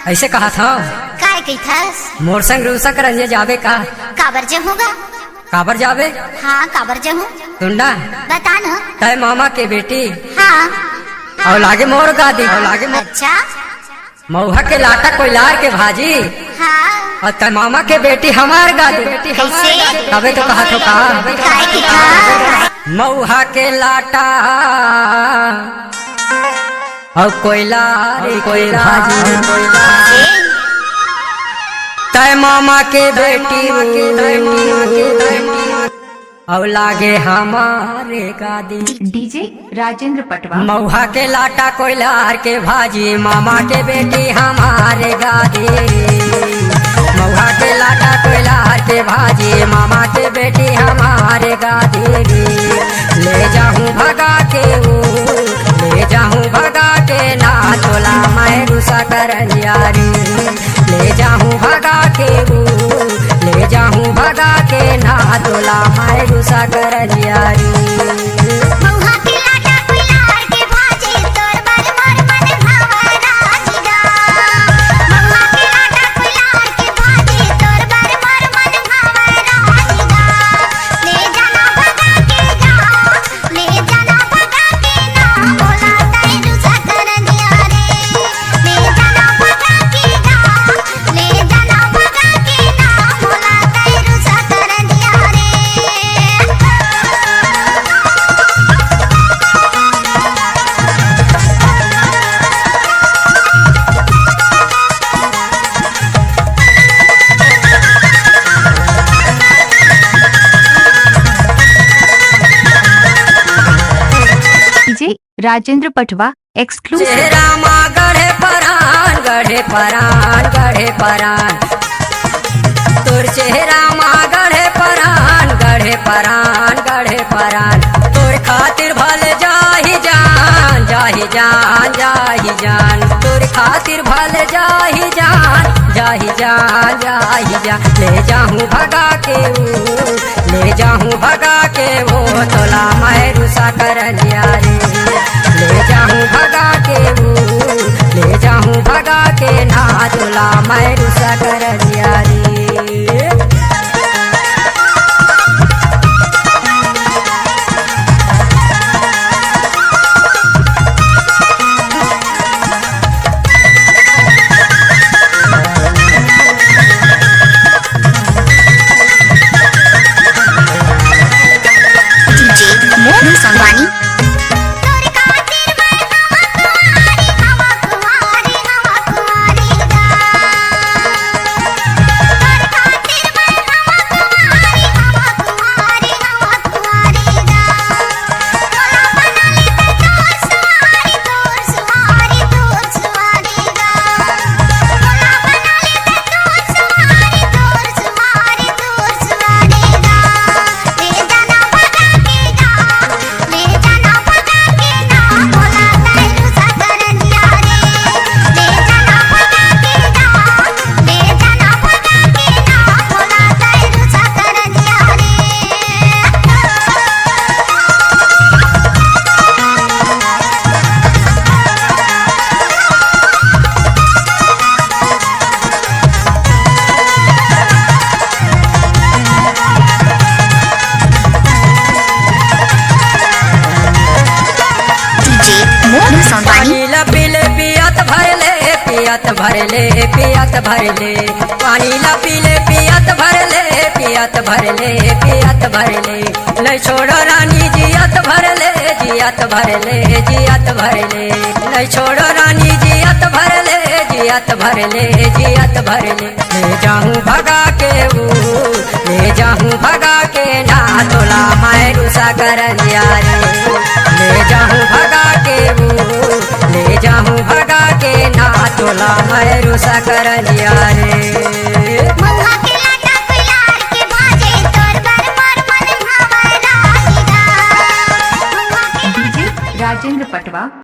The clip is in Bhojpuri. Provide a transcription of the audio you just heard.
ऐसे कहा था काय कही था मोर संग रूसा करंजे जावे का काबर जे होगा काबर जावे। हाँ काबर जे हूँ सुनना बता न। तय मामा के बेटी हाँ और लागे मोर गादी और लागे अच्छा मऊहा के लाटा कोयलार के भाजी हाँ और तय मामा के बेटी हमार गादी बेटी कैसे? तबे तो कहा तो काय की था मऊहा के लाटा और कोयलार कोयला तय मामा के बेटी और लागे हमारे गादी। डीजे राजेंद्र पटवा। मऊहा के लाटा कोयलार के भाजी मामा के बेटी हमारे गादी। मऊहा के लाटा कोयलार के भाजी मामा के बेटी हमारे गादी। ले जाऊं भगा के ले जाऊं भगा के ना तोला मैं रुसा कर यारी। ले जाऊं भगा के ले जाऊं भगा के ना तोला मैं रुसा कर यारी। मऊहा के लाटा कोयलार के भाजी तोर बर मोर मन भावा राजीदा। मऊहा के लाटा कोयलार के भाजी तोर बर मोर मन भावा राजीदा। ले जाना भगा के जा ले जाना भगा के ना बोला तै रुसा कर दिया रे। ले जाना भगा के जा ले जाना भगा के ना बोला तै रुसा कर दिया रे। डीजे राजेंद्र पटवा एक्सक्लूसिव। चेहरा माँ गढ़े परान गढ़े परान गढ़े परान तोर चेहरा माँ गढ़े परान गढ़े परान गढ़े परान तोर खातिर भले जाही जान जाही जान जाही जान तोर खातिर भले जाही जान जाही जान जाही जान। ले जाऊं भगा के ले जाऊं भगा के वो तोला मैं रुसा कर यारी। ले जाऊं भगा के ले जाऊं भगा के ना तोला मैं रुसा कर यारी। डीजे मोनू संगवानी तोर खातिर मैं हवा कुंवारी हवा कुंवारी गा। तोर खातिर मैं हवा कुंवारी हवा कुंवारी हवा कुंवारी गा। तोला बना ले तोर सुवारी तोर सुवारी तोर सुवारी गा। तोला बना ले तोर सुवारी तोर सुवारी तोर सुवारी गा। ले जाना भगा के जा ले जाना भगा के ना बोला तै रुसा कर दिया रे। ले जाना भगा के जा ले जाना भगा के ना बोला तै रुसा कर दिया रे। डीजे मोनू संगवानी पानी ला पीले पियत भरले पियत भरले पियत भरले पानी ला पीले पियत भरले पियत भरले पियत भरले। नहीं छोड़ो रानी जियत भरले जियत भरले जियत भरले। नहीं छोड़ो रानी जियत भरले जियत भरले जियत भरले। ले जाऊं भगा के ले जाऊं भगा के ना तोला मैं रुसा कर यारी। ले जाऊं भगा के ले जाऊं भगा के ना तोला मैं रुसा कर यारी।